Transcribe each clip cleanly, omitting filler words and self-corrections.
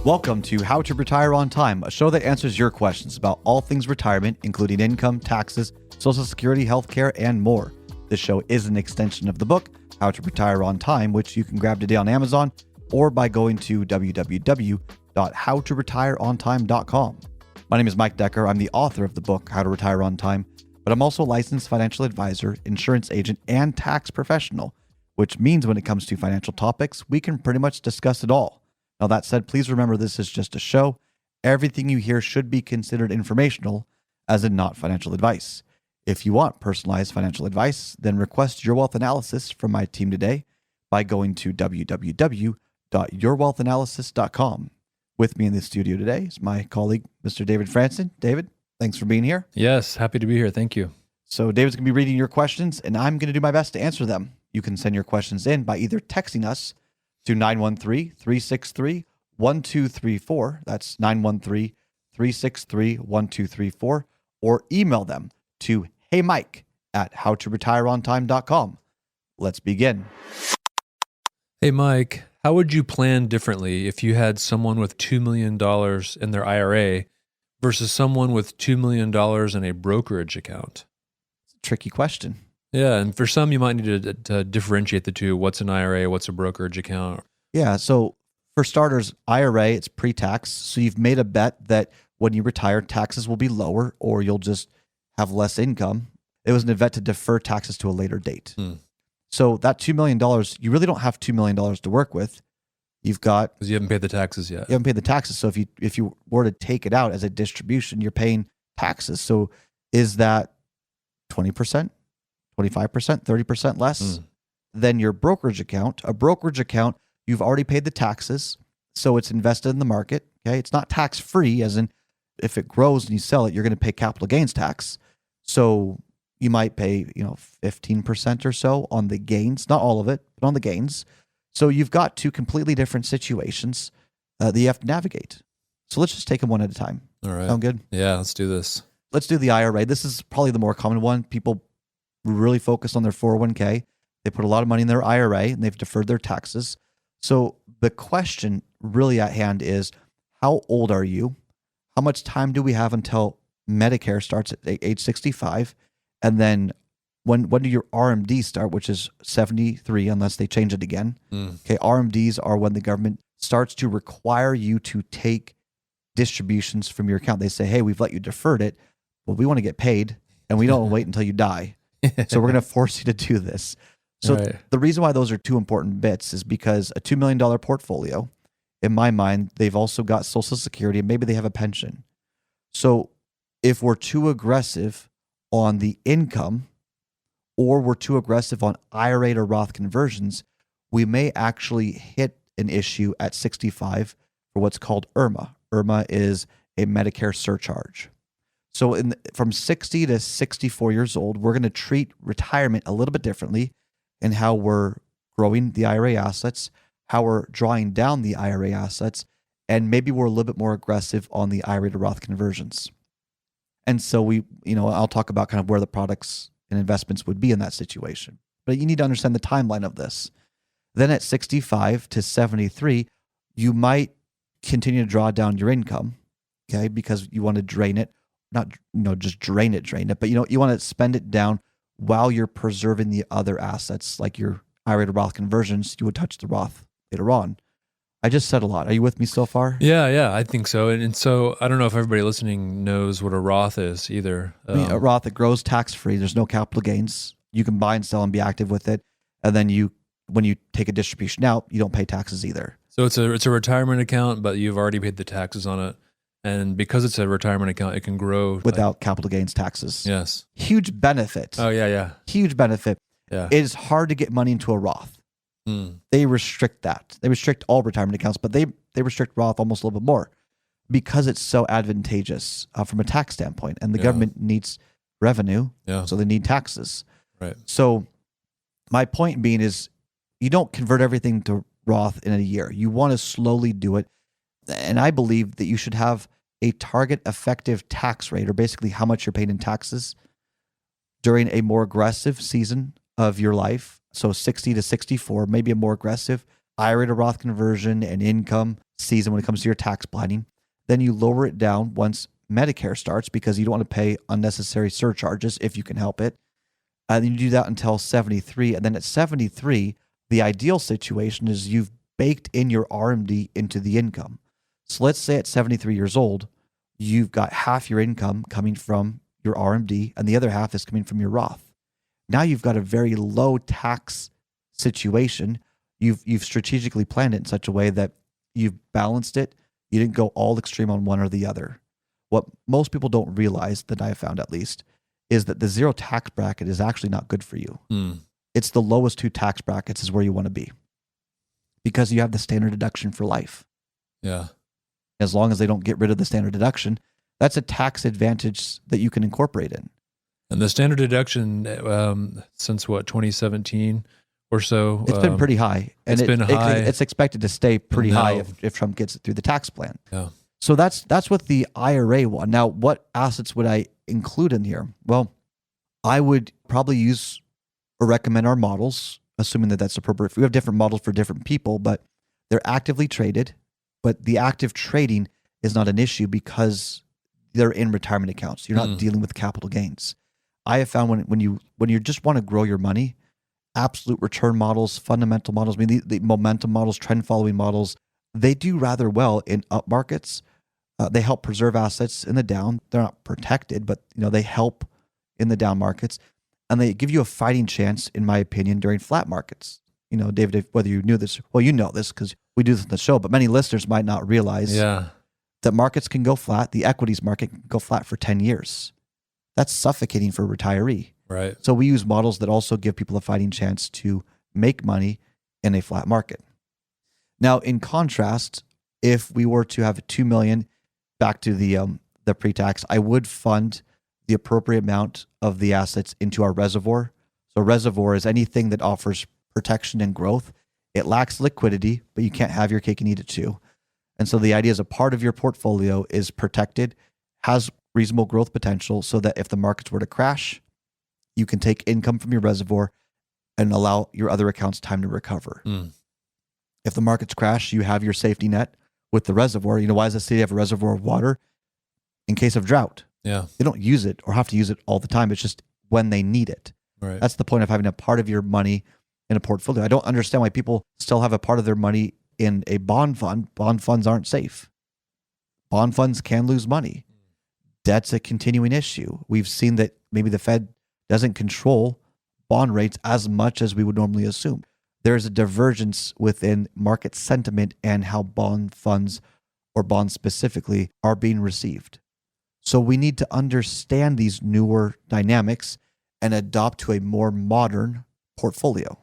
Welcome to How to Retire on Time, a show that answers your questions about all things retirement, including income, taxes, Social Security, healthcare, and more. This show is an extension of the book, How to Retire on Time, which you can grab today on Amazon or by going to www.howtoretireontime.com. My name is Mike Decker. I'm the author of the book, How to Retire on Time, but I'm also a licensed financial advisor, insurance agent, and tax professional, which means when it comes to financial topics, we can pretty much discuss it all. Now, that said, please remember this is just a show. Everything you hear should be considered informational, as in not financial advice. If you want personalized financial advice, then request your wealth analysis from my team today by going to www.yourwealthanalysis.com. With me in the studio today is my colleague, Mr. David Franson. David, thanks for being here. Yes, happy to be here. Thank you. So David's going to be reading your questions, and I'm going to do my best to answer them. You can send your questions in by either texting us to 913-363-1234. That's 913-363-1234. Or email them to heymike@howtoretireontime.com. Let's begin. Hey, Mike, how would you plan differently if you had someone with $2 million in their IRA versus someone with $2 million in a brokerage account? It's a tricky question. Yeah, and for some, you might need to differentiate the two. What's an IRA? What's a brokerage account? Yeah, so for starters, IRA, it's pre-tax. So you've made a bet that when you retire, taxes will be lower or you'll just have less income. It was an event to defer taxes to a later date. So that $2 million, you really don't have $2 million to work with. You've got... Because you haven't paid the taxes yet. You haven't paid the taxes. So if you were to take it out as a distribution, you're paying taxes. So is that 20%, 25%, 30% less than your brokerage account? A brokerage account, you've already paid the taxes, so it's invested in the market. Okay, it's not tax-free, as in if it grows and you sell it, you're going to pay capital gains tax. So you might pay 15% or so on the gains, not all of it, but on the gains. So you've got two completely different situations that you have to navigate. So let's just take them one at a time. All right. Sound good? Yeah, let's do this. Let's do the IRA. This is probably the more common one. People really focus on their 401k. They put a lot of money in their IRA and they've deferred their taxes. So the question really at hand is, how old are you? How much time do we have until Medicare starts at age 65? And then when do your RMDs start, which is 73, unless they change it again. Okay, RMDs are when the government starts to require you to take distributions from your account. They say, hey, we've let you defer it, but we want to get paid and we don't wait until you die. So we're going to force you to do this. So the reason why those are two important bits is because a $2 million portfolio, in my mind, they've also got Social Security and maybe they have a pension. So if we're too aggressive on the income or we're too aggressive on IRA to Roth conversions, we may actually hit an issue at 65 for what's called IRMA. IRMA is a Medicare surcharge. So from 60 to 64 years old, we're going to treat retirement a little bit differently in how we're growing the IRA assets, how we're drawing down the IRA assets, and maybe we're a little bit more aggressive on the IRA to Roth conversions. And so I'll talk about kind of where the products and investments would be in that situation. But you need to understand the timeline of this. Then at 65 to 73, you might continue to draw down your income, okay, because you want to drain it. Not just drain it, but you want to spend it down while you're preserving the other assets like your IRA to Roth conversions. You would touch the Roth later on. I just said a lot. Are you with me so far? Yeah, I think so. And so I don't know if everybody listening knows what a Roth is either. A Roth, it grows tax-free. There's no capital gains. You can buy and sell and be active with it. And then when you take a distribution out, you don't pay taxes either. So it's a retirement account, but you've already paid the taxes on it. And because it's a retirement account, it can grow without capital gains taxes. Yes. Huge benefit. Oh, yeah. Huge benefit. Yeah. It is hard to get money into a Roth. They restrict that. They restrict all retirement accounts, but they restrict Roth almost a little bit more because it's so advantageous from a tax standpoint. And the government needs revenue, so they need taxes. Right. So my point being is you don't convert everything to Roth in a year. You want to slowly do it. And I believe that you should have a target effective tax rate, or basically how much you're paying in taxes during a more aggressive season of your life. So 60 to 64, maybe a more aggressive IRA to Roth conversion and income season when it comes to your tax planning. Then you lower it down once Medicare starts because you don't want to pay unnecessary surcharges if you can help it. And then you do that until 73. And then at 73, the ideal situation is you've baked in your RMD into the income. So let's say at 73 years old, you've got half your income coming from your RMD and the other half is coming from your Roth. Now you've got a very low tax situation. You've strategically planned it in such a way that you've balanced it. You didn't go all extreme on one or the other. What most people don't realize, that I have found at least, is that the zero tax bracket is actually not good for you. It's the lowest two tax brackets is where you want to be because you have the standard deduction for life. Yeah. As long as they don't get rid of the standard deduction, that's a tax advantage that you can incorporate in. And the standard deduction, since what, 2017 or so? It's been pretty high. And it's been high. It's expected to stay pretty No. high if Trump gets it through the tax plan. Yeah. So that's with the IRA one. Now, what assets would I include in here? Well, I would probably use or recommend our models, assuming that that's appropriate. We have different models for different people, but they're actively traded. But the active trading is not an issue because they're in retirement accounts. You're not dealing with capital gains. I have found when you just want to grow your money, absolute return models, fundamental models, I mean the momentum models, trend following models, they do rather well in up markets. They help preserve assets in the down. They're not protected, but they help in the down markets, and they give you a fighting chance, in my opinion, during flat markets. David, whether you knew this, well, you know this because we do this in the show, but many listeners might not realize that markets can go flat. The equities market can go flat for 10 years. That's suffocating for a retiree. Right. So we use models that also give people a fighting chance to make money in a flat market. Now, in contrast, if we were to have $2 million back to the pre-tax, I would fund the appropriate amount of the assets into our reservoir. So reservoir is anything that offers protection and growth. It lacks liquidity, but you can't have your cake and eat it too. And so the idea is a part of your portfolio is protected, has reasonable growth potential so that if the markets were to crash, you can take income from your reservoir and allow your other accounts time to recover. If the markets crash, you have your safety net with the reservoir. Why does the city have a reservoir of water? In case of drought. Yeah. They don't use it or have to use it all the time. It's just when they need it. Right. That's the point of having a part of your money in a portfolio. I don't understand why people still have a part of their money in a bond fund. Bond funds aren't safe. Bond funds can lose money. Debt's a continuing issue. We've seen that maybe the Fed doesn't control bond rates as much as we would normally assume. There's a divergence within market sentiment and how bond funds or bonds specifically are being received. So we need to understand these newer dynamics and adopt to a more modern portfolio.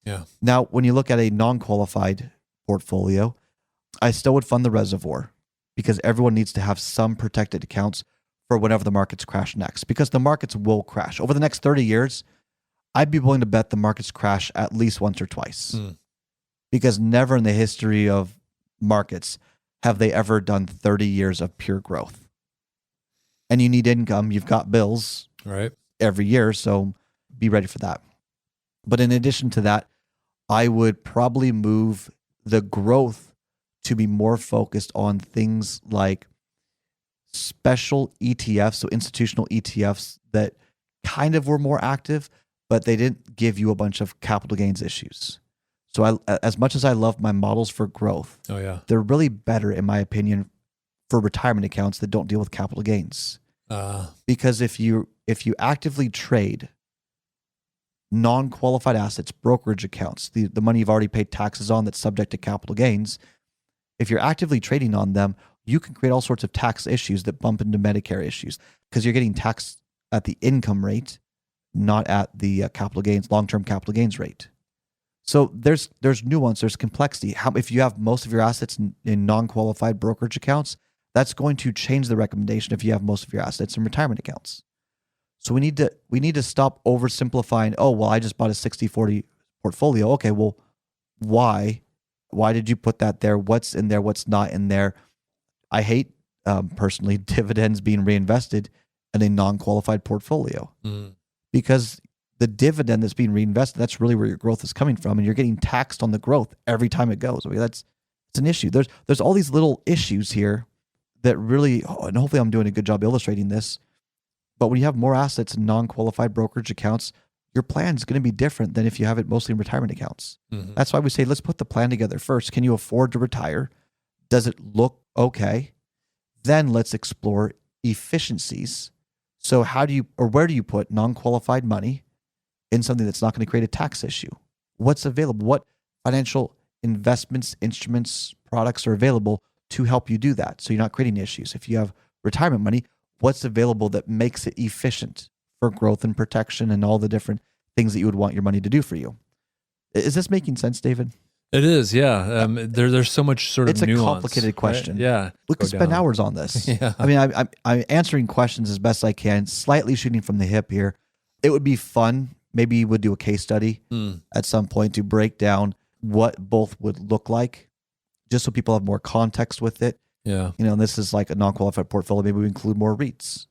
Yeah. Now, when you look at a non-qualified portfolio, I still would fund the reservoir because everyone needs to have some protected accounts for whenever the markets crash next, because the markets will crash. Over the next 30 years, I'd be willing to bet the markets crash at least once or twice because never in the history of markets have they ever done 30 years of pure growth. And you need income. You've got bills every year, so be ready for that. But in addition to that, I would probably move the growth to be more focused on things like special ETFs, so institutional ETFs that kind of were more active, but they didn't give you a bunch of capital gains issues. So as much as I love my models for growth, they're really better, in my opinion, for retirement accounts that don't deal with capital gains. Because if you actively trade non-qualified assets, brokerage accounts, the money you've already paid taxes on that's subject to capital gains, if you're actively trading on them, you can create all sorts of tax issues that bump into Medicare issues because you're getting taxed at the income rate, not at the capital gains, long-term capital gains rate. So there's nuance, there's complexity. If you have most of your assets in non-qualified brokerage accounts, that's going to change the recommendation if you have most of your assets in retirement accounts. So we need to stop oversimplifying, oh, well, I just bought a 60-40 portfolio. Okay, well, why? Why did you put that there? What's in there? What's not in there? I hate, personally, dividends being reinvested in a non-qualified portfolio because the dividend that's being reinvested, that's really where your growth is coming from, and you're getting taxed on the growth every time it goes. I mean, It's an issue. There's all these little issues here that really, and hopefully I'm doing a good job illustrating this, but when you have more assets in non-qualified brokerage accounts, your plan is going to be different than if you have it mostly in retirement accounts. Mm-hmm. That's why we say, let's put the plan together first. Can you afford to retire? Does it look okay? Then let's explore efficiencies. So where do you put non-qualified money in something that's not going to create a tax issue? What's available? What financial investments, instruments, products are available to help you do that? So you're not creating issues. If you have retirement money, what's available that makes it efficient for growth and protection and all the different things that you would want your money to do for you? Is this making sense, David? It is, yeah. There's so much sort of it's a nuance, complicated question. Right? Yeah. We could spend hours on this. Yeah. I mean, I'm answering questions as best I can, slightly shooting from the hip here. It would be fun. Maybe we'd do a case study at some point to break down what both would look like, just so people have more context with it. Yeah. And this is like a non-qualified portfolio. Maybe we include more REITs.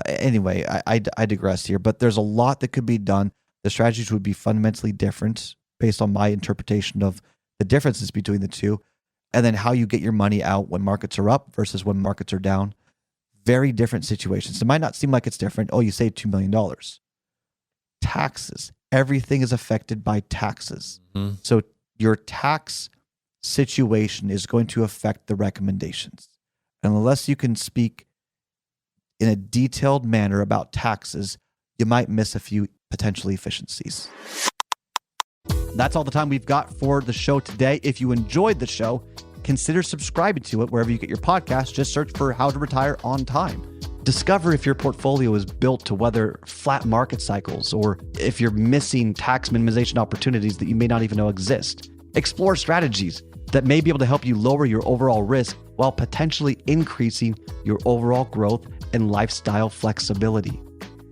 Anyway, I digress here, but there's a lot that could be done. The strategies would be fundamentally different based on my interpretation of the differences between the two, and then how you get your money out when markets are up versus when markets are down. Very different situations. It might not seem like it's different. Oh, you saved $2 million. Taxes. Everything is affected by taxes. Mm-hmm. So your tax situation is going to affect the recommendations. And unless you can speak in a detailed manner about taxes, you might miss a few potential efficiencies. That's all the time we've got for the show today. If you enjoyed the show, consider subscribing to it wherever you get your podcasts. Just search for How to Retire on Time. Discover if your portfolio is built to weather flat market cycles, or if you're missing tax minimization opportunities that you may not even know exist. Explore strategies that may be able to help you lower your overall risk while potentially increasing your overall growth and lifestyle flexibility.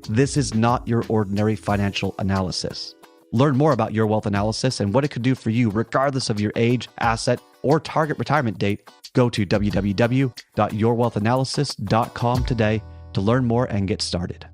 This is not your ordinary financial analysis. Learn more about Your Wealth Analysis and what it could do for you regardless of your age, asset, or target retirement date. Go to www.yourwealthanalysis.com today to learn more and get started.